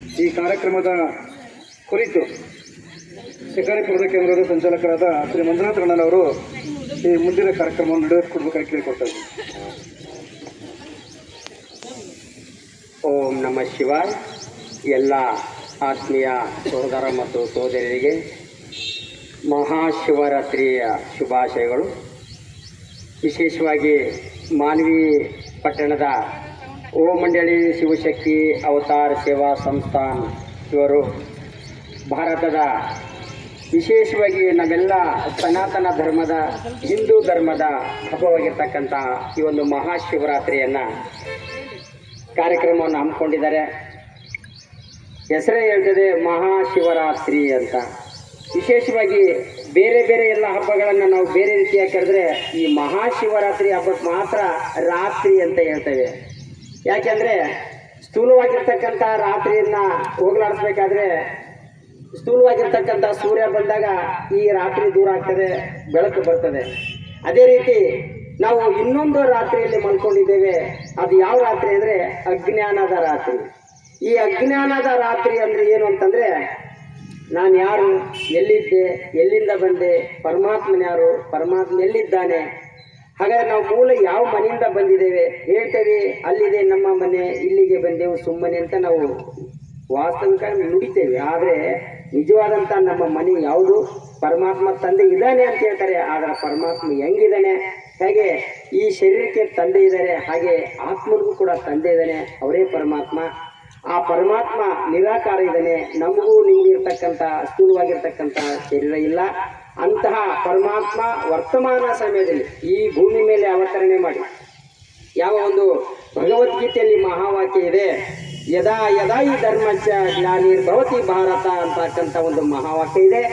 ಈ ಕಾರ್ಯಕ್ರಮದ ಕುರಿತು ಶಿಕಾರಿಪುರದ ಕೇಂದ್ರದ ಸಂಚಾಲಕರಾದ ಶ್ರೀ ಮಂಜುನಾಥ್ ರಣ್ಣನವರು ಈ ಮುಂದಿನ ಕಾರ್ಯಕ್ರಮವನ್ನು ನಡೆಸಿಕೊಡ್ಬೇಕಾಗಿ ಕೇಳಿಕೊಡ್ತಾರೆ. ಓಂ ನಮಃ ಶಿವಾಯ. ಎಲ್ಲ ಆತ್ಮೀಯ ಸಹೋದರ ಮತ್ತು ಸಹೋದರಿಯರಿಗೆ ಮಹಾಶಿವರಾತ್ರಿಯ ಶುಭಾಶಯಗಳು. ವಿಶೇಷವಾಗಿ ಮಾನ್ವಿ ಪಟ್ಟಣದ ಓಂ ಮಂಡಳಿ ಶಿವಶಕ್ತಿ ಅವತಾರ ಸೇವಾ ಸಂಸ್ಥಾನ್ ಇವರು ಭಾರತದ ವಿಶೇಷವಾಗಿ ನಮ್ಮೆಲ್ಲ ಸನಾತನ ಧರ್ಮದ ಹಿಂದೂ ಧರ್ಮದ ಹಬ್ಬವಾಗಿರ್ತಕ್ಕಂಥ ಈ ಒಂದು ಮಹಾಶಿವರಾತ್ರಿಯನ್ನು ಕಾರ್ಯಕ್ರಮವನ್ನು ಹಮ್ಮಿಕೊಂಡಿದ್ದಾರೆ. ಹೆಸರೇ ಹೇಳ್ತದೆ ಮಹಾಶಿವರಾತ್ರಿ ಅಂತ. ವಿಶೇಷವಾಗಿ ಬೇರೆ ಬೇರೆ ಎಲ್ಲ ಹಬ್ಬಗಳನ್ನು ನಾವು ಬೇರೆ ರೀತಿಯಾಗಿ ಕರೆದ್ರೆ ಈ ಮಹಾಶಿವರಾತ್ರಿ ಹಬ್ಬಕ್ಕೆ ಮಾತ್ರ ರಾತ್ರಿ ಅಂತ ಹೇಳ್ತೇವೆ. ಯಾಕೆಂದರೆ ಸ್ಥೂಲವಾಗಿರ್ತಕ್ಕಂಥ ರಾತ್ರಿಯನ್ನು ಹೋಗಲಾಡಿಸ್ಬೇಕಾದ್ರೆ ಸ್ಥೂಲವಾಗಿರ್ತಕ್ಕಂಥ ಸೂರ್ಯ ಬಂದಾಗ ಈ ರಾತ್ರಿ ದೂರ ಆಗ್ತದೆ, ಬೆಳಕು ಬರ್ತದೆ. ಅದೇ ರೀತಿ ನಾವು ಇನ್ನೊಂದು ರಾತ್ರಿಯಲ್ಲಿ ಮಲ್ಕೊಂಡಿದ್ದೇವೆ. ಅದು ಯಾವ ರಾತ್ರಿ ಅಂದರೆ ಅಜ್ಞಾನದ ರಾತ್ರಿ. ಈ ಅಜ್ಞಾನದ ರಾತ್ರಿ ಅಂದರೆ ಏನು ಅಂತಂದರೆ ನಾನು ಯಾರು, ಎಲ್ಲಿದ್ದೆ, ಎಲ್ಲಿಂದ ಬಂದೆ, ಪರಮಾತ್ಮನ ಯಾರು, ಪರಮಾತ್ಮ ಎಲ್ಲಿದ್ದಾನೆ, ಹಾಗಾದರೆ ನಾವು ಮೂಲ ಯಾವ ಮನೆಯಿಂದ ಬಂದಿದ್ದೇವೆ ಹೇಳ್ತೇವೆ, ಅಲ್ಲಿದೆ ನಮ್ಮ ಮನೆ, ಇಲ್ಲಿಗೆ ಬಂದೆವು ಸುಮ್ಮನೆ ಅಂತ ನಾವು ವಾಸ್ತವಿಕ ನುಡಿತೇವೆ. ಆದರೆ ನಿಜವಾದಂಥ ನಮ್ಮ ಮನೆ ಯಾವುದು, ಪರಮಾತ್ಮ ತಂದೆ ಇದ್ದಾನೆ ಅಂತ ಹೇಳ್ತಾರೆ. ಆದರೆ ಪರಮಾತ್ಮ ಹೆಂಗಿದ್ದಾನೆ, ಹೇಗೆ ಈ ಶರೀರಕ್ಕೆ ತಂದೆ ಇದ್ದಾರೆ ಹಾಗೆ ಆತ್ಮನಿಗೂ ಕೂಡ ತಂದೆ ಇದ್ದಾನೆ, ಅವರೇ ಪರಮಾತ್ಮ. ಆ ಪರಮಾತ್ಮ ನಿರಾಕಾರ ಇದ್ದಾನೆ. ನಮಗೂ ನಿಮಗಿರ್ತಕ್ಕಂಥ ಸ್ಥೂಲವಾಗಿರ್ತಕ್ಕಂಥ ಶರೀರ ಇಲ್ಲ. ಅಂತಹ ಪರಮಾತ್ಮ ವರ್ತಮಾನ ಸಮಯದಲ್ಲಿ ಈ ಭೂಮಿ ಮೇಲೆ ಅವತರಣೆ ಮಾಡಿ ಯಾವ ಒಂದು ಭಗವದ್ಗೀತೆಯಲ್ಲಿ ಮಹಾವಾಕ್ಯ ಇದೆ, ಯದಾ ಯದಾ ಈ ಧರ್ಮಚ್ಚ ಜ್ಞಾನಿರ್ಭವತಿ ಭಾರತ ಅಂತಕ್ಕಂಥ ಒಂದು ಮಹಾವಾಕ್ಯ ಇದೆ.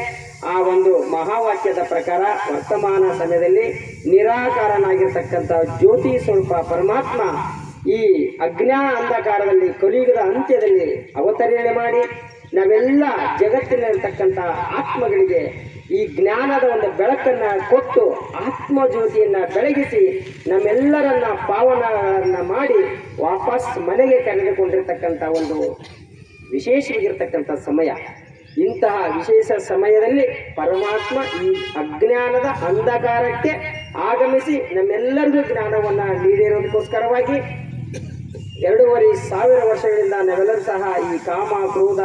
ಆ ಒಂದು ಮಹಾವಾಕ್ಯದ ಪ್ರಕಾರ ವರ್ತಮಾನ ಸಮಯದಲ್ಲಿ ನಿರಾಕಾರನಾಗಿರ್ತಕ್ಕಂಥ ಜ್ಯೋತಿ ಸ್ವರೂಪ ಪರಮಾತ್ಮ ಈ ಅಜ್ಞಾನ ಅಂಧಕಾರದಲ್ಲಿ ಕಲಿಯುಗದ ಅಂತ್ಯದಲ್ಲಿ ಅವತರಣೆ ಮಾಡಿ ನಾವೆಲ್ಲ ಜಗತ್ತಿನಲ್ಲಿರ್ತಕ್ಕಂಥ ಆತ್ಮಗಳಿಗೆ ಈ ಜ್ಞಾನದ ಒಂದು ಬೆಳಕನ್ನು ಕೊಟ್ಟು ಆತ್ಮಜ್ಯೋತಿಯನ್ನು ಬೆಳಗಿಸಿ ನಮ್ಮೆಲ್ಲರನ್ನ ಪಾವನಗಳನ್ನು ಮಾಡಿ ವಾಪಸ್ ಮನೆಗೆ ಕರೆದುಕೊಂಡಿರ್ತಕ್ಕಂಥ ಒಂದು ವಿಶೇಷವಾಗಿರ್ತಕ್ಕಂಥ ಸಮಯ. ಇಂತಹ ವಿಶೇಷ ಸಮಯದಲ್ಲಿ ಪರಮಾತ್ಮ ಈ ಅಜ್ಞಾನದ ಅಂಧಕಾರಕ್ಕೆ ಆಗಮಿಸಿ ನಮ್ಮೆಲ್ಲರಿಗೂ ಜ್ಞಾನವನ್ನು ನೀಡಿರೋದಕ್ಕೋಸ್ಕರವಾಗಿ 2500 ವರ್ಷಗಳಿಂದ ನಾವೆಲ್ಲರೂ ಸಹ ಈ ಕಾಮ, ಕ್ರೋಧ,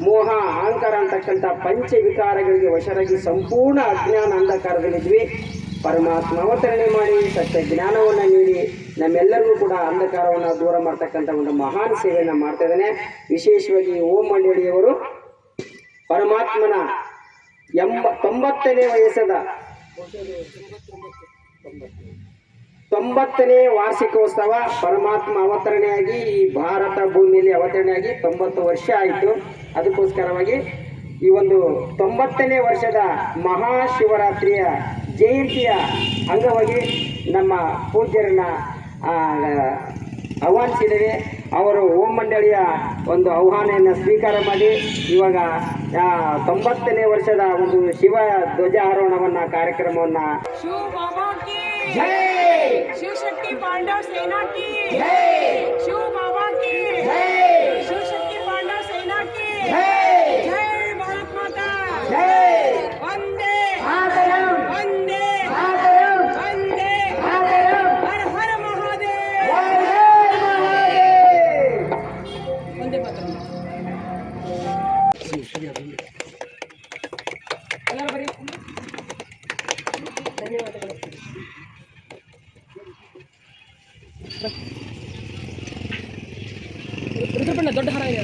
ಮೋಹ, ಅಹಂಕಾರ ಅಂತಕ್ಕಂಥ ಪಂಚವಿಕಾರಗಳಿಗೆ ವಶರಾಗಿ ಸಂಪೂರ್ಣ ಅಜ್ಞಾನ ಅಂಧಕಾರದಲ್ಲಿದ್ವಿ. ಪರಮಾತ್ಮ ಅವತರಣೆ ಮಾಡಿ ಸತ್ಯ ಜ್ಞಾನವನ್ನು ನೀಡಿ ನಮ್ಮೆಲ್ಲರಿಗೂ ಕೂಡ ಅಂಧಕಾರವನ್ನು ದೂರ ಮಾಡ್ತಕ್ಕಂಥ ಒಂದು ಮಹಾನ್ ಸೇವೆಯನ್ನು ಮಾಡ್ತಾ ಇದ್ದಾನೆ. ವಿಶೇಷವಾಗಿ ಓಂ ಮಂಡಳಿಯವರು ಪರಮಾತ್ಮನ 90ನೇ ವಯಸ್ಸದ 90ನೇ ವಾರ್ಷಿಕೋತ್ಸವ ಪರಮಾತ್ಮ ಅವತರಣೆಯಾಗಿ ಈ ಭಾರತ ಭೂಮಿಯಲ್ಲಿ ಅವತರಣೆಯಾಗಿ 90 ವರ್ಷ ಆಯಿತು. ಅದಕ್ಕೋಸ್ಕರವಾಗಿ ಈ ಒಂದು 90ನೇ ವರ್ಷದ ಮಹಾಶಿವರಾತ್ರಿಯ ಜಯಂತಿಯ ಅಂಗವಾಗಿ ನಮ್ಮ ಪೂಜ್ಯರನ್ನ ಆಹ್ವಾನಿಸಿದ್ದೇವೆ. ಅವರು ಓಂ ಮಂಡಳಿಯ ಒಂದು ಆಹ್ವಾನೆಯನ್ನು ಸ್ವೀಕಾರ ಮಾಡಿ ಇವಾಗ 90ನೇ ವರ್ಷದ ಒಂದು ಶಿವ ಧ್ವಜಾರೋಹಣವನ್ನ ಕಾರ್ಯಕ್ರಮವನ್ನು जय शिव शक्ति पांडव सेना की जय, शिव बाबा की जय, शिव शक्ति पांडव सेना की जय, जय भारत माता जय, वंदे मातरम, वंदे मातरम, वंदे मातरम, हर हर महादेव, हर हर महादेव, वंदे मातरम. ಎಲ್ಲರೂ ಬರೀ ಧನ್ಯವಾದಗಳು. ರುದ್ರಪಣ್ಣ ದೊಡ್ಡ ಹಾರ ಇದೆ.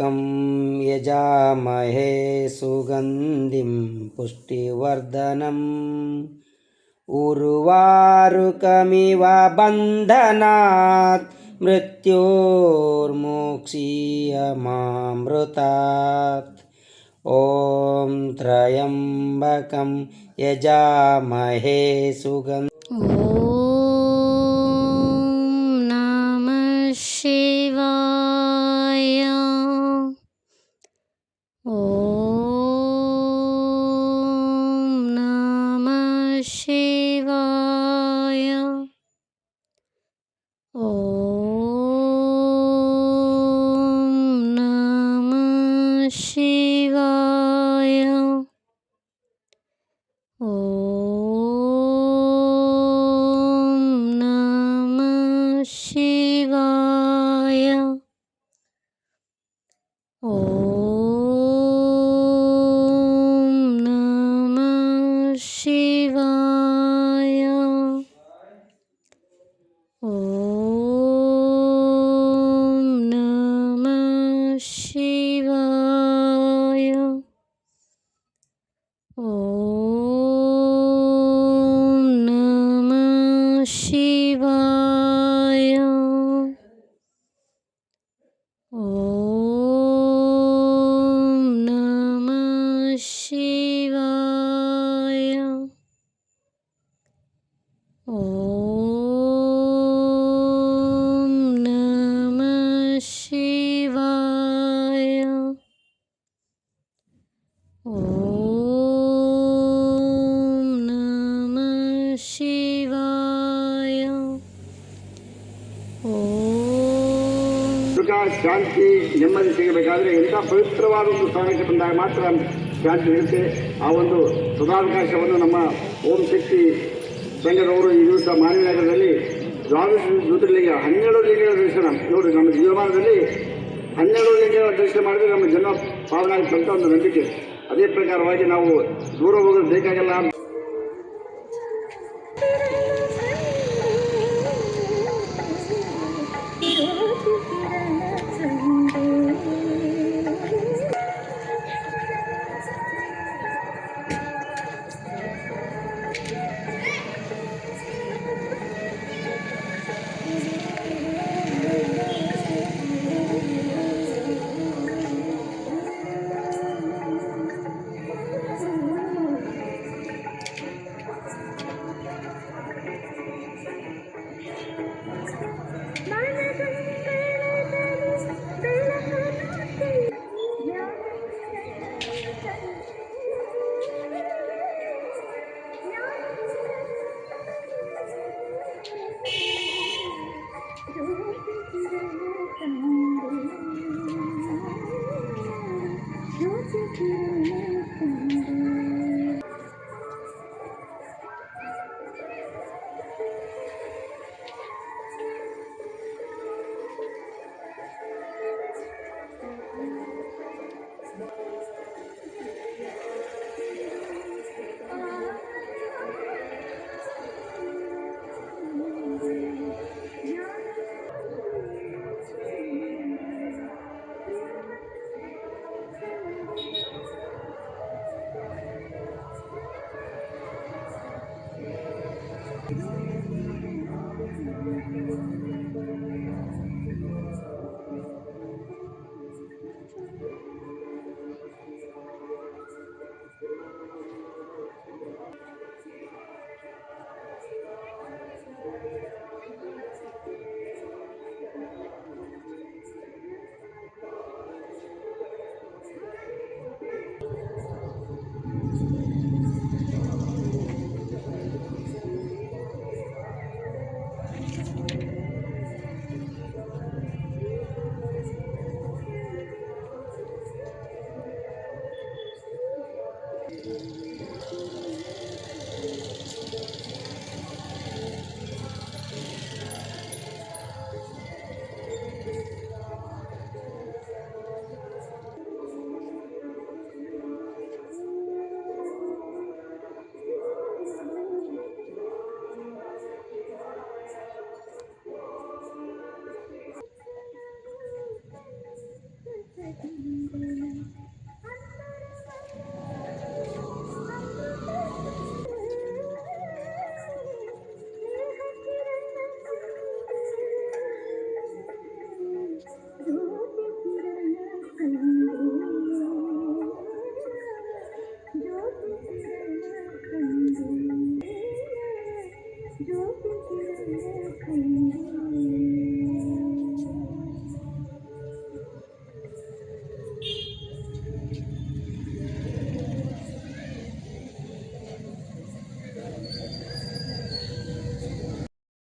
त्र्यम्बकं यजामहे सुगन्धिं पुष्टिवर्धनम् उर्वारुकमिव बन्धनात् मृत्योर्मुक्षीयमामृतात् ॐ त्र्यम्बकं यजामहे सुगन्धिं नमः शिवाय ॐ नमः शिवाय ॐ नमः शिवाय ॐ नमः शिवाय ॐ नमः शिवाय ॐ नमः शिवाय ॐ नमः शिवाय ॐ नमः शिवाय ॐ नमः शिवाय ॐ नमः शिवाय ॐ ಸುಖ ಶಾಂತಿ ನೆಮ್ಮದಿ ಸಿಗಬೇಕಾದ್ರೆ ಎಂಥ ಪವಿತ್ರವಾದ ಒಂದು ಸ್ಥಾನಕ್ಕೆ ಬಂದಾಗ ಮಾತ್ರ ಶಾಂತಿ ಇರುತ್ತೆ. ಆ ಒಂದು ಸದಾವಕಾಶವನ್ನು ನಮ್ಮ ಓಂ ಶಕ್ತಿ ಸಂಘದವರು ಈ ದಿವಸ ಮಾನವನಗರದಲ್ಲಿ ದ್ವಾದಶ ಜ್ಯೋತಿರ್ಲಿಂಗ 12 ಲಿಂಗಗಳ ದರ್ಶನ ನೋಡಿ. ನಮ್ಮ ಜೀವಮಾನದಲ್ಲಿ 12 ಲಿಂಗಗಳ ದರ್ಶನ ಮಾಡಿದ್ರೆ ನಮ್ಮ ಜನ್ಮ ಪಾವನ ಆಗುತ್ತಂತ ಒಂದು ನಂಬಿಕೆ. ಅದೇ ಪ್ರಕಾರವಾಗಿ ನಾವು ದೂರ ಹೋಗೋದು ಬೇಕಾಗಲ್ಲ.